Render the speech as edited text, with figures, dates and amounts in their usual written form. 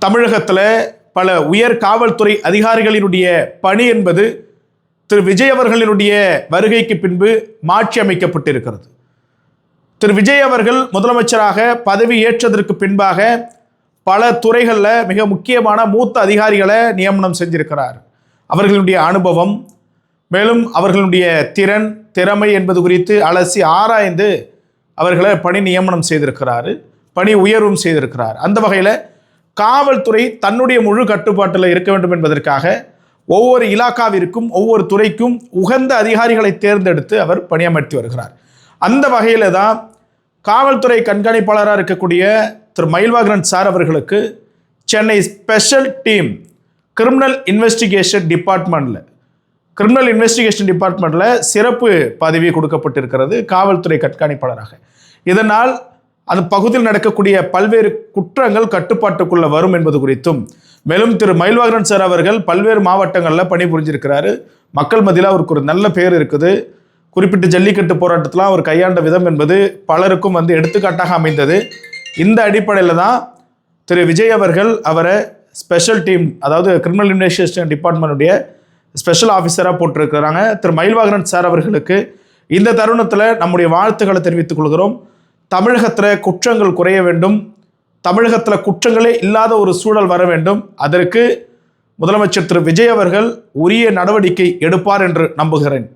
தமிழகத்தில் பல உயர் காவல்துறை அதிகாரிகளினுடைய பணி என்பது திரு விஜய் அவர்களினுடைய வருகைக்கு பின்பு மாற்றி அமைக்கப்பட்டிருக்கிறது. திரு விஜய் அவர்கள் முதலமைச்சராக பதவி ஏற்றதற்கு பின்பாக பல துறைகளில் மிக முக்கியமான மூத்த அதிகாரிகளை நியமனம் செஞ்சிருக்கிறார். அவர்களுடைய அனுபவம் மேலும் அவர்களுடைய திறமை என்பது குறித்து அலசி ஆராய்ந்து அவர்களை பணி நியமனம் செய்திருக்கிறார், பணி உயர்வும் செய்திருக்கிறார். அந்த வகையில் காவல்துறை தன்னுடைய முழு கட்டுப்பாட்டில் இருக்க வேண்டும் என்பதற்காக ஒவ்வொரு இலாக்காவிற்கும் ஒவ்வொரு துறைக்கும் உகந்த அதிகாரிகளை தேர்ந்தெடுத்து அவர் பணியமர்த்தி வருகிறார். அந்த வகையில் தான் காவல்துறை கண்காணிப்பாளராக இருக்கக்கூடிய திரு மயில்வாகரன் சார் அவர்களுக்கு Chennai special team criminal investigation டிபார்ட்மெண்ட்டில் சிறப்பு பதவி கொடுக்கப்பட்டிருக்கிறது காவல்துறை கண்காணிப்பாளராக. இதனால் அந்த பகுதியில் நடக்கக்கூடிய பல்வேறு குற்றங்கள் கட்டுப்பாட்டுக்குள்ள வரும் என்பது குறித்தும், மேலும் திரு மயில்வாகரன் சார் அவர்கள் பல்வேறு மாவட்டங்களில் பணிபுரிஞ்சிருக்கிறாரு. மக்கள் மத்தியில் அவருக்கு ஒரு நல்ல பேர் இருக்குது. குறிப்பிட்ட ஜல்லிக்கட்டு போராட்டத்தில் அவர் கையாண்ட விதம் என்பது பலருக்கும் எடுத்துக்காட்டாக அமைந்தது. இந்த அடிப்படையில் தான் திரு விஜய் அவர்கள் அவரை ஸ்பெஷல் டீம், அதாவது கிரிமினல் இன்வெஸ்டிகேஷன் டிபார்ட்மெண்ட்டுடைய ஸ்பெஷல் ஆஃபீஸராக போட்டிருக்கிறாங்க. திரு மயில்வாகரன் சார் அவர்களுக்கு இந்த தருணத்தில் நம்முடைய வாழ்த்துக்களை தெரிவித்துக் கொள்கிறோம். தமிழகத்தில் குற்றங்கள் குறைய வேண்டும், தமிழகத்தில் குற்றங்களே இல்லாத ஒரு சூழல் வர வேண்டும். அதற்கு முதலமைச்சர் திரு விஜய் அவர்கள் உரிய நடவடிக்கை எடுப்பார் என்று நம்புகிறேன்.